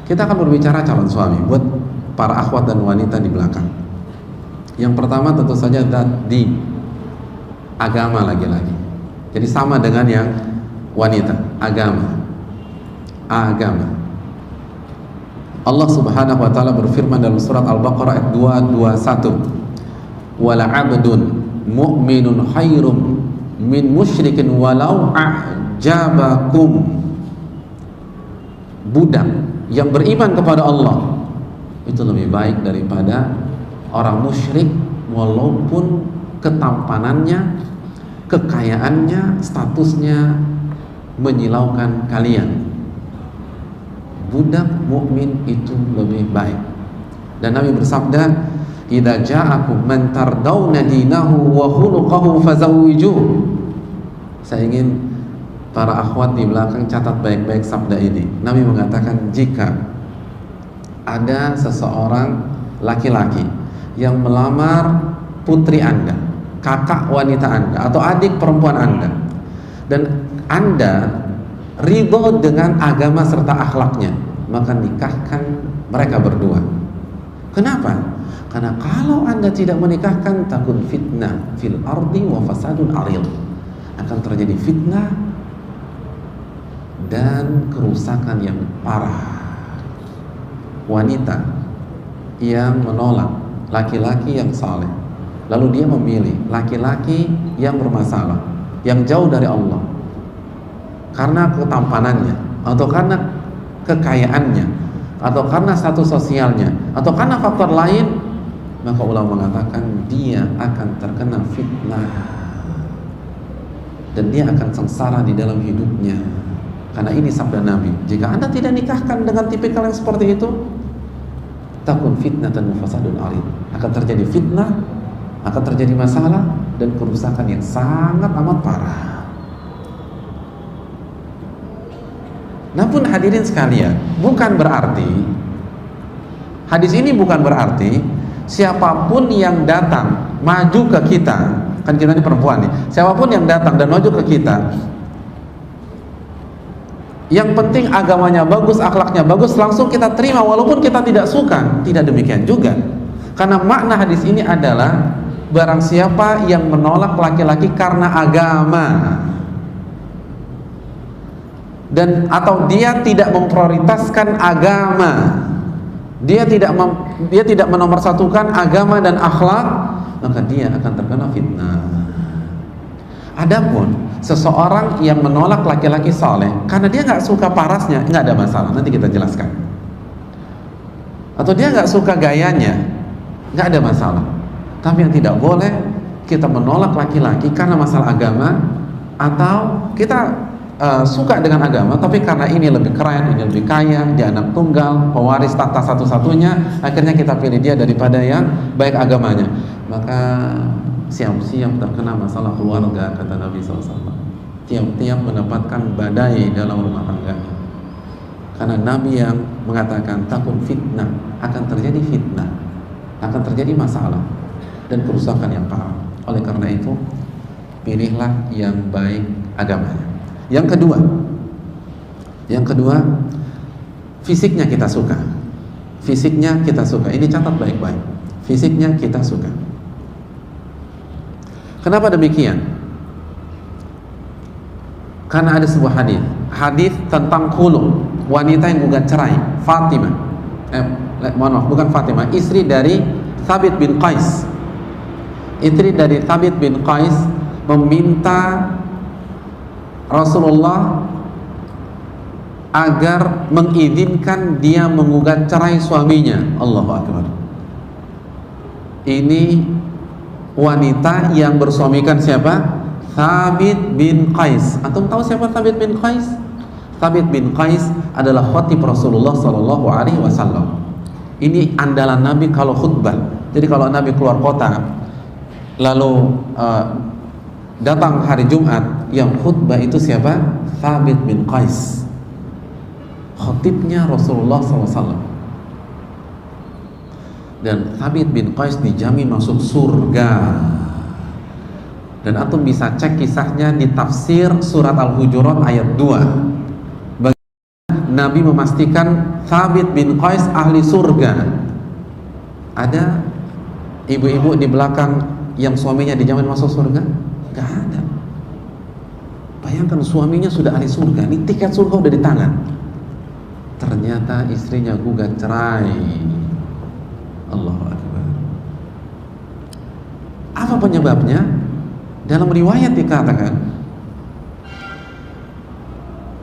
Kita akan berbicara calon suami buat para akhwat dan wanita di belakang. Yang pertama tentu saja di agama lagi-lagi. Jadi sama dengan yang wanita, agama. Allah Subhanahu wa taala berfirman dalam surat Al-Baqarah ayat 221. Wala 'abdun mu'minun khairum min musyrikin walau a'jabakum. Budak yang beriman kepada Allah itu lebih baik daripada orang musyrik walaupun ketampanannya, kekayaannya, statusnya menyilaukan kalian. Budak mukmin itu lebih baik. Dan Nabi bersabda, "Idza ja'akum man tardawna dinahu wa khuluquhu fazawwijuh." Saya ingin para akhwat di belakang catat baik-baik sabda ini. Nabi mengatakan, jika ada seseorang laki-laki yang melamar putri Anda, kakak wanita Anda, atau adik perempuan Anda, dan Anda ridho dengan agama serta akhlaknya, maka nikahkan mereka berdua. Kenapa? Karena kalau Anda tidak menikahkan, takun fitnah fil ardi wa fasadun aril. Akan terjadi fitnah dan kerusakan yang parah. Wanita yang menolak laki-laki yang saleh, lalu dia memilih laki-laki yang bermasalah, yang jauh dari Allah, karena ketampanannya, atau karena kekayaannya, atau karena status sosialnya, atau karena faktor lain, maka ulama mengatakan dia akan terkena fitnah dan dia akan sengsara di dalam hidupnya. Karena ini sabda Nabi, jika Anda tidak nikahkan dengan tipikal yang seperti itu, takun fitnah dan mufasadun arid, akan terjadi fitnah, akan terjadi masalah dan kerusakan yang sangat amat parah. Namun hadirin sekalian, bukan berarti, hadis ini bukan berarti siapapun yang datang maju ke kita, kan kita ini perempuan nih, siapapun yang datang dan maju ke kita, yang penting agamanya bagus, akhlaknya bagus, langsung kita terima walaupun kita tidak suka. Tidak demikian juga. Karena makna hadis ini adalah barang siapa yang menolak laki-laki karena agama, dan atau dia tidak memprioritaskan agama, dia tidak menomorsatukan agama dan akhlak, maka dia akan terkena fitnah. Adapun seseorang yang menolak laki-laki saleh karena dia nggak suka parasnya, nggak ada masalah, nanti kita jelaskan. Atau dia nggak suka gayanya, nggak ada masalah. Tapi yang tidak boleh, kita menolak laki-laki karena masalah agama, atau kita suka dengan agama tapi karena ini lebih keren, ini lebih kaya, dia anak tunggal, pewaris tahta satu-satunya, akhirnya kita pilih dia daripada yang baik agamanya, maka siap-siap terkena masalah keluarga, kata Nabi SAW. Tiap-tiap mendapatkan badai dalam rumah tangganya. Karena Nabi yang mengatakan takun fitnah, akan terjadi fitnah, akan terjadi masalah dan kerusakan yang parah. Oleh karena itu, pilihlah yang baik agamanya. Yang kedua, fisiknya kita suka. Fisiknya kita suka. Ini catat baik-baik. Fisiknya kita suka. Kenapa demikian? Karena ada sebuah hadis tentang khulu, wanita yang gugat cerai, Fatimah. Bukan Fatimah, istri dari Thabit bin Qais. Istri dari Thabit bin Qais meminta Rasulullah agar mengizinkan dia menggugat cerai suaminya. Allahu Akbar. Ini wanita yang bersuamikan siapa? Thabit bin Qais. Antum tahu siapa Thabit bin Qais? Thabit bin Qais adalah khatib Rasulullah Sallallahu Alaihi Wasallam. Ini andalan Nabi kalau khutbah. Jadi kalau Nabi keluar kota, lalu datang hari Jumat, yang khutbah itu siapa? Thabit bin Qais, khatibnya Rasulullah SAW. Dan Thabit bin Qais dijamin masuk surga. Dan antum bisa cek kisahnya di tafsir surat Al-Hujurat ayat 2. Bagaimana Nabi memastikan Thabit bin Qais ahli surga. Ada ibu-ibu di belakang yang suaminya dijamin masuk surga? Gak ada. Bayangkan suaminya sudah ahli surga, ini tiket surga udah di tangan. Ternyata istrinya gugat cerai. Allahu Akbar. Apa penyebabnya? Dalam riwayat dikatakan,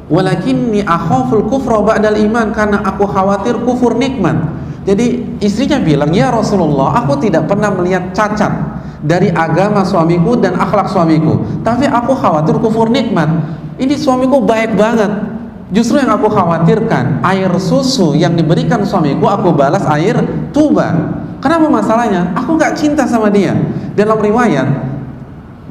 walakinni akhaful kufra ba'dal iman, karena aku khawatir kufur nikmat. Jadi istrinya bilang, ya Rasulullah, aku tidak pernah melihat cacat dari agama suamiku dan akhlak suamiku, tapi aku khawatir kufur nikmat. Ini suamiku baik banget, justru yang aku khawatirkan air susu yang diberikan suamiku aku balas air tuba. Kenapa masalahnya? Aku gak cinta sama dia. Dalam riwayat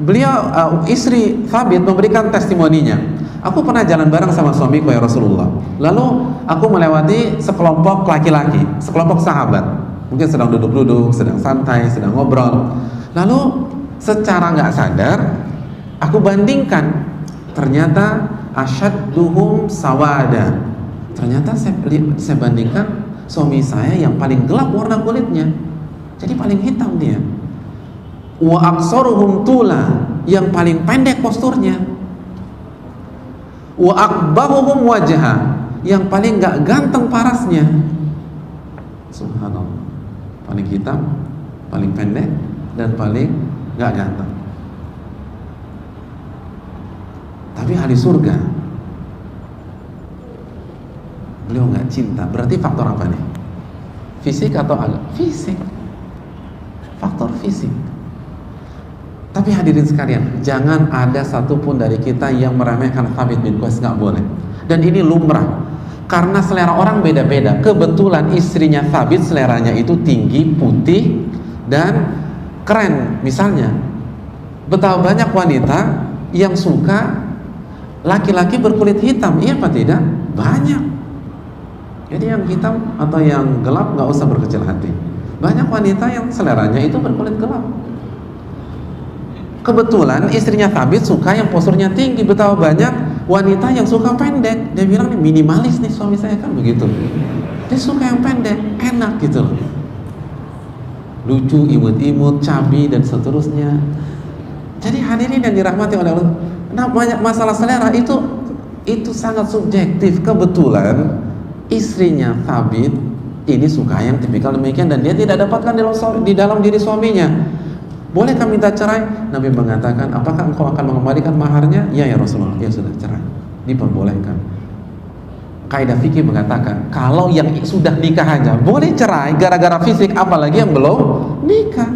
beliau istri Thabit memberikan testimoninya, aku pernah jalan bareng sama suamiku ya Rasulullah, lalu aku melewati sekelompok laki-laki, sekelompok sahabat, mungkin sedang duduk-duduk, sedang santai, sedang ngobrol. Lalu secara nggak sadar aku bandingkan, ternyata asyadduhum sawada, ternyata saya bandingkan suami saya yang paling gelap warna kulitnya, jadi paling hitam dia. Wa aqsaruhum tula, yang paling pendek posturnya. Wa aqbahuhum wajha, yang paling nggak ganteng parasnya. Subhanallah, paling hitam, paling pendek, dan paling nggak ganteng. Tapi ahli surga. Beliau nggak cinta. Berarti faktor apa nih? Fisik atau agama? Fisik. Faktor fisik. Tapi hadirin sekalian, jangan ada satupun dari kita yang meremehkan Thabit bin Qais, nggak boleh. Dan ini lumrah, karena selera orang beda-beda. Kebetulan istrinya Thabit seleranya itu tinggi, putih, dan keren. Misalnya, betapa banyak wanita yang suka laki-laki berkulit hitam, iya apa tidak? Banyak. Jadi yang hitam atau yang gelap nggak usah berkecil hati. Banyak wanita yang seleranya itu berkulit gelap. Kebetulan istrinya Thabit suka yang posturnya tinggi. Betapa banyak wanita yang suka pendek. Dia bilang, nih minimalis nih suami saya, kan begitu. Dia suka yang pendek, enak gitu loh. Lucu, imut-imut, cabi, dan seterusnya. Jadi hadirin yang dirahmati oleh Allah, nah banyak masalah selera itu sangat subjektif. Kebetulan istrinya Thabit ini suka yang tipikal demikian, dan dia tidak dapatkan di dalam diri suaminya. Bolehkah minta cerai? Nabi mengatakan, apakah engkau akan mengembalikan maharnya? Ya Rasulullah. Ya sudah, cerai, diperbolehkan. Kaidah fikih mengatakan, kalau yang sudah nikah aja boleh cerai gara-gara fisik, apalagi yang belum nikah.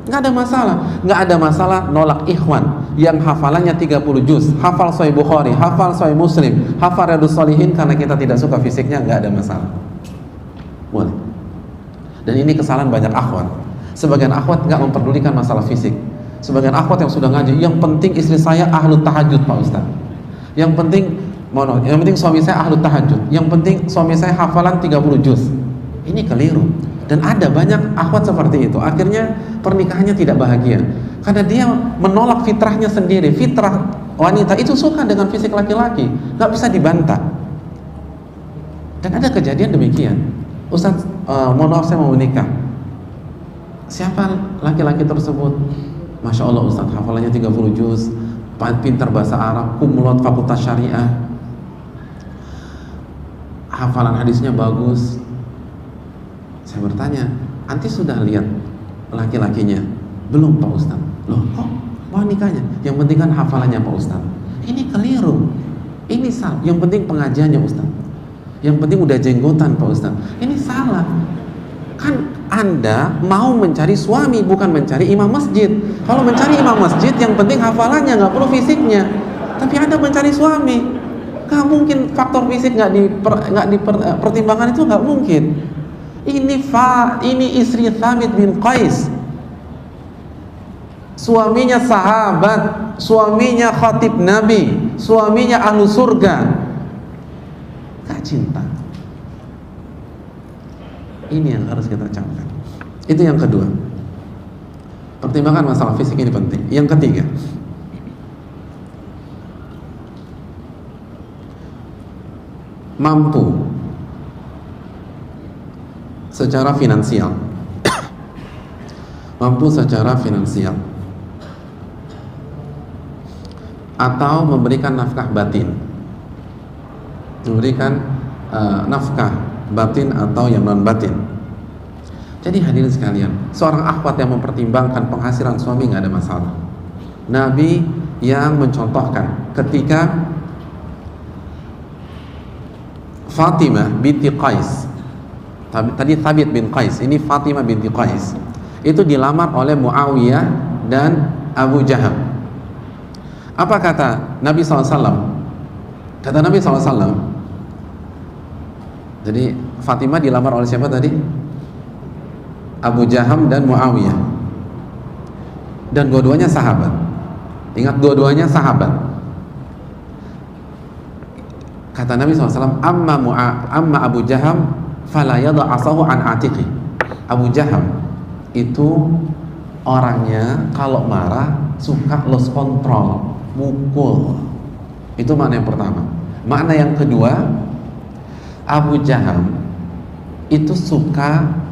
Nggak ada masalah. Nggak ada masalah nolak ikhwan yang hafalannya 30 juz, hafal Sahih Bukhari, hafal Sahih Muslim, hafal Riyadhus Shalihin, karena kita tidak suka fisiknya, nggak ada masalah. Boleh. Dan ini kesalahan banyak akhwat. Sebagian akhwat nggak memperdulikan masalah fisik. Sebagian akhwat yang sudah ngaji, yang penting istri saya ahlu tahajud Pak Ustaz. Yang penting suami saya ahlu tahajud. Yang penting suami saya hafalan 30 juz. Ini keliru. Dan ada banyak akhwat seperti itu. Akhirnya pernikahannya tidak bahagia, karena dia menolak fitrahnya sendiri. Fitrah wanita itu suka dengan fisik laki-laki, nggak bisa dibantah. Dan ada kejadian demikian. Ustaz, mohon maaf saya mau menikah. Siapa laki-laki tersebut? Masya Allah Ustaz, hafalannya 30 juz, pintar bahasa Arab, kumulot fakultas syariah, hafalan hadisnya bagus. Saya bertanya, anti sudah lihat laki-lakinya? Belum Pak Ustaz. Loh, kok mau nikahnya? Yang penting kan hafalannya Pak Ustaz. Ini keliru. Ini salah. Yang penting pengajiannya Ustaz. Yang penting udah jenggotan Pak Ustaz. Ini salah. Kan Anda mau mencari suami, bukan mencari imam masjid. Kalau mencari imam masjid, yang penting hafalannya, nggak perlu fisiknya. Tapi Anda mencari suami, nggak mungkin faktor fisik nggak dipertimbangkan, itu nggak mungkin. Ini istri Thabit bin Qais, suaminya sahabat, suaminya khatib Nabi, suaminya ahlu surga, gak cinta. Ini yang harus kita camkan. Itu yang kedua. Pertimbangan masalah fisik ini penting. Yang ketiga, mampu secara finansial, mampu secara finansial, atau memberikan nafkah batin, memberikan nafkah batin atau yang non batin. Jadi hadirin sekalian, seorang akhwat yang mempertimbangkan penghasilan suami nggak ada masalah. Nabi yang mencontohkan ketika Fatimah binti Qais, tadi Thabit bin Qais, ini Fatimah binti Qais, itu dilamar oleh Muawiyah dan Abu Jahal. Apa kata Nabi SAW? Kata Nabi SAW, jadi Fatimah dilamar oleh siapa tadi? Abu Jaham dan Muawiyah, dan dua-duanya sahabat. Ingat, dua-duanya sahabat. Kata Nabi SAW, amma Abu Jaham fala yada asahu an atiqi. Abu Jaham itu orangnya kalau marah suka lost control, mukul. Itu makna yang pertama. Makna yang kedua, Abu Jaham itu suka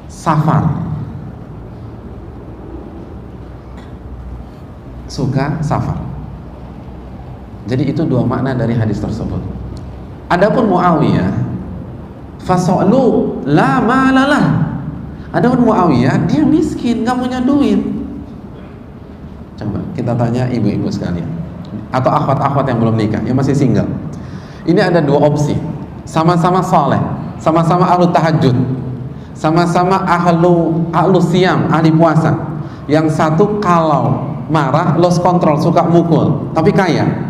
safar, suka safar. Jadi itu dua makna dari hadis tersebut. Adapun Muawiyah, faso'lu la malalah. Adapun Muawiyah, dia miskin, nggak punya duit. Coba kita tanya ibu-ibu sekalian, atau akhwat-akhwat yang belum nikah, yang masih single. Ini ada dua opsi. Sama-sama soleh, sama-sama ahlu tahajud, sama-sama ahlu siam, ahli puasa. Yang satu kalau marah lost control, suka mukul, tapi kaya.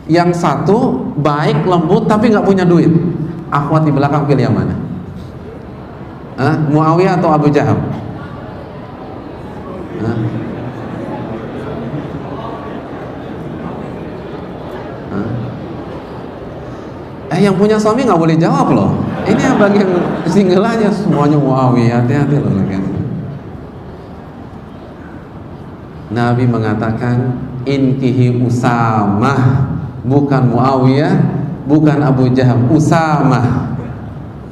Yang satu baik, lembut, tapi nggak punya duit. Akhwat di belakang pilih yang mana? Muawiyah atau Abu Jaham? Yang punya suami nggak boleh jawab loh. Ini yang bagian single aja semuanya Muawiyah, hati-hati loh. Nabi mengatakan inkihi Usamah, bukan Muawiyah, bukan Abu Jaham, Usamah.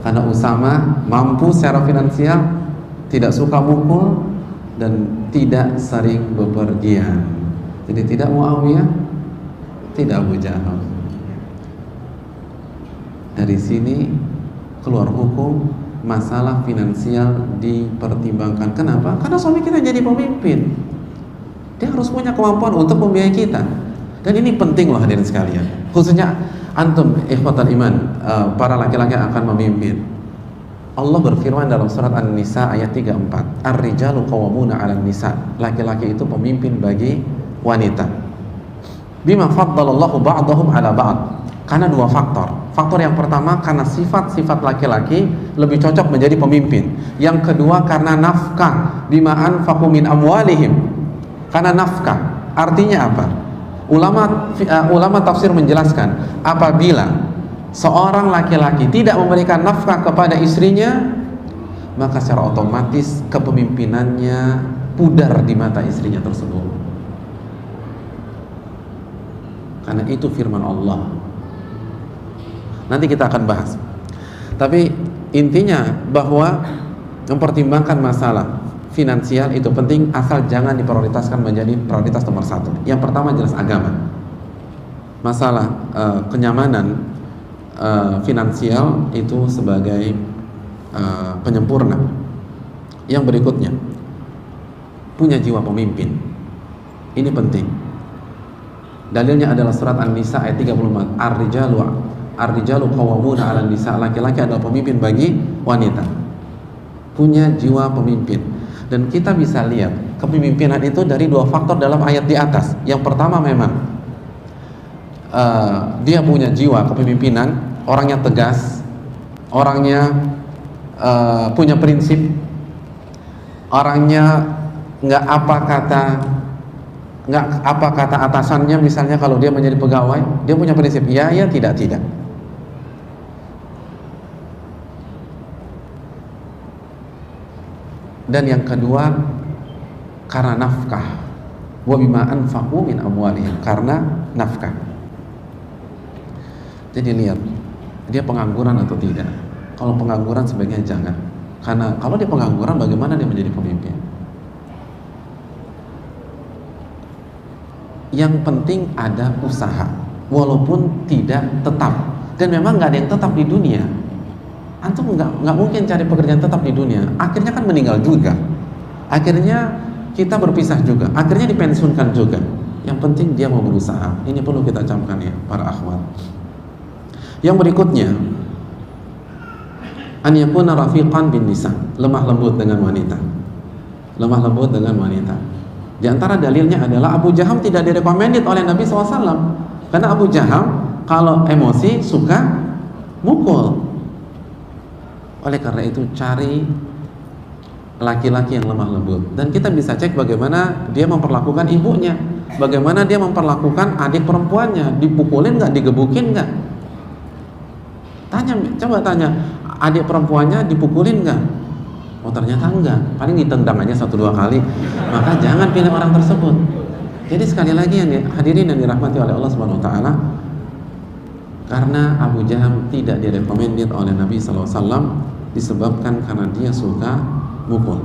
Karena Usamah mampu secara finansial, tidak suka mukul, dan tidak sering bepergian. Jadi tidak Muawiyah, tidak Abu Jaham. Dari sini keluar hukum masalah finansial dipertimbangkan. Kenapa? Karena suami kita jadi pemimpin, dia harus punya kemampuan untuk membiayai kita. Dan ini penting loh hadirin sekalian, khususnya antum ikhwatal iman, para laki-laki yang akan memimpin. Allah berfirman dalam surat An-Nisa ayat 34, Ar-rijalu qawwamuna 'alan nisa. Laki-laki itu pemimpin bagi wanita. Bima faddalallahu ba'dahum 'ala ba'd. Karena dua faktor. Faktor yang pertama karena sifat-sifat laki-laki lebih cocok menjadi pemimpin. Yang kedua karena nafkah, bima anfaqu min amwalihim. Karena nafkah. Artinya apa? Ulama tafsir menjelaskan, apabila seorang laki-laki tidak memberikan nafkah kepada istrinya, maka secara otomatis kepemimpinannya pudar di mata istrinya tersebut. Karena itu firman Allah. Nanti kita akan bahas. Tapi intinya bahwa mempertimbangkan masalah finansial itu penting, asal jangan diprioritaskan menjadi prioritas nomor satu. Yang pertama jelas agama. Masalah kenyamanan finansial itu sebagai penyempurna. Yang berikutnya, punya jiwa pemimpin. Ini penting. Dalilnya adalah surat An-Nisa ayat 34. Ar-rijalu qawwamuna 'alan nisa. Laki-laki adalah pemimpin bagi wanita. Punya jiwa pemimpin. Dan kita bisa lihat kepemimpinan itu dari dua faktor dalam ayat di atas. Yang pertama memang dia punya jiwa kepemimpinan, orangnya tegas, orangnya punya prinsip, orangnya nggak apa kata atasannya. Misalnya kalau dia menjadi pegawai, dia punya prinsip, ya tidak. Dan yang kedua karena nafkah, wa bima anfaqu min amwalihim, karena nafkah. Jadi lihat, dia pengangguran atau tidak. Kalau pengangguran sebaiknya jangan. Karena kalau dia pengangguran, bagaimana dia menjadi pemimpin? Yang penting ada usaha, walaupun tidak tetap. Dan memang nggak ada yang tetap di dunia. Antum nggak mungkin cari pekerjaan tetap di dunia. Akhirnya kan meninggal juga. Akhirnya kita berpisah juga. Akhirnya dipensiunkan juga. Yang penting dia mau berusaha. Ini perlu kita camkan ya, para akhwat. Yang berikutnya, an yakuna rafiqan bin nisa, lemah lembut dengan wanita. Lemah lembut dengan wanita. Di antara dalilnya adalah Abu Jaham tidak direkomendit oleh Nabi SAW. Karena Abu Jaham kalau emosi suka mukul. Oleh karena itu cari laki-laki yang lemah lembut. Dan kita bisa cek bagaimana dia memperlakukan ibunya, bagaimana dia memperlakukan adik perempuannya. Dipukulin nggak, digebukin nggak? Coba tanya, adik perempuannya dipukulin nggak? Oh ternyata enggak, paling ditendang aja 1-2 kali. Maka jangan pilih orang tersebut. Jadi sekali lagi yang hadirin yang dirahmati oleh Allah Subhanahu Wa Taala, karena Abu Jaham tidak direkomendit oleh Nabi SAW disebabkan karena dia suka mukul.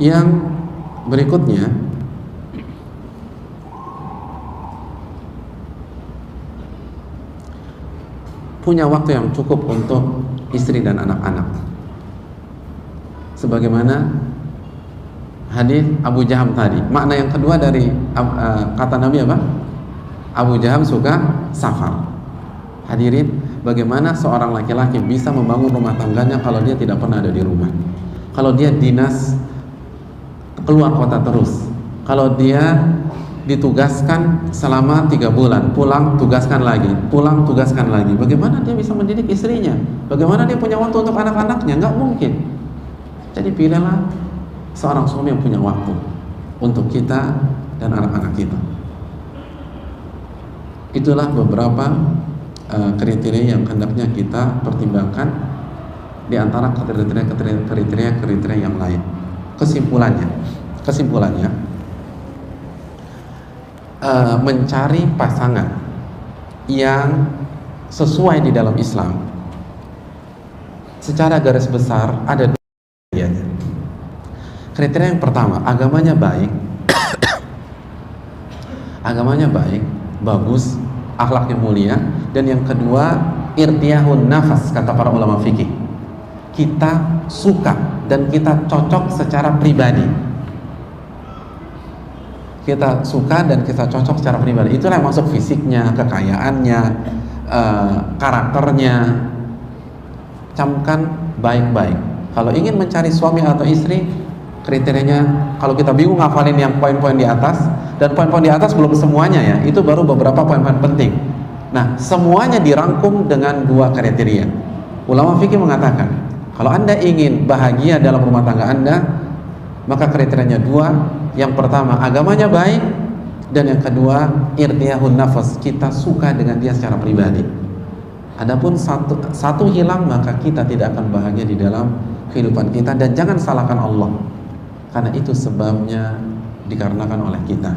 Yang berikutnya, punya waktu yang cukup untuk istri dan anak-anak. Sebagaimana hadis Abu Jaham tadi. Makna yang kedua dari kata Nabi apa? Abu Jaham suka safar. Hadirin, bagaimana seorang laki-laki bisa membangun rumah tangganya kalau dia tidak pernah ada di rumah? Kalau dia dinas keluar kota terus, kalau dia ditugaskan selama 3 bulan, pulang tugaskan lagi, pulang tugaskan lagi, bagaimana dia bisa mendidik istrinya? Bagaimana dia punya waktu untuk anak-anaknya? Nggak mungkin. Jadi pilihlah seorang suami yang punya waktu untuk kita dan anak-anak kita. Itulah beberapa kriteria yang hendaknya kita pertimbangkan di antara kriteria yang lain. Kesimpulannya mencari pasangan yang sesuai di dalam Islam, secara garis besar ada 2 kriterianya. Kriteria yang pertama, agamanya baik, bagus, akhlaknya mulia. Dan yang kedua, irtiyahun nafas, kata para ulama fikih, kita suka dan kita cocok secara pribadi. Kita suka dan kita cocok secara pribadi. Itulah yang masuk fisiknya, kekayaannya, karakternya. Camkan baik-baik. Kalau ingin mencari suami atau istri, kriterianya, kalau kita bingung ngafalin yang poin-poin di atas, dan poin-poin di atas belum semuanya ya, itu baru beberapa poin-poin penting. Nah, semuanya dirangkum dengan 2 kriteria. Ulama fikih mengatakan, kalau Anda ingin bahagia dalam rumah tangga Anda, maka kriterianya 2. Yang pertama, agamanya baik, dan yang kedua, irtiyahun nafas, kita suka dengan dia secara pribadi. Adapun satu hilang, maka kita tidak akan bahagia di dalam kehidupan kita. Dan jangan salahkan Allah, karena itu sebabnya dikarenakan oleh kita.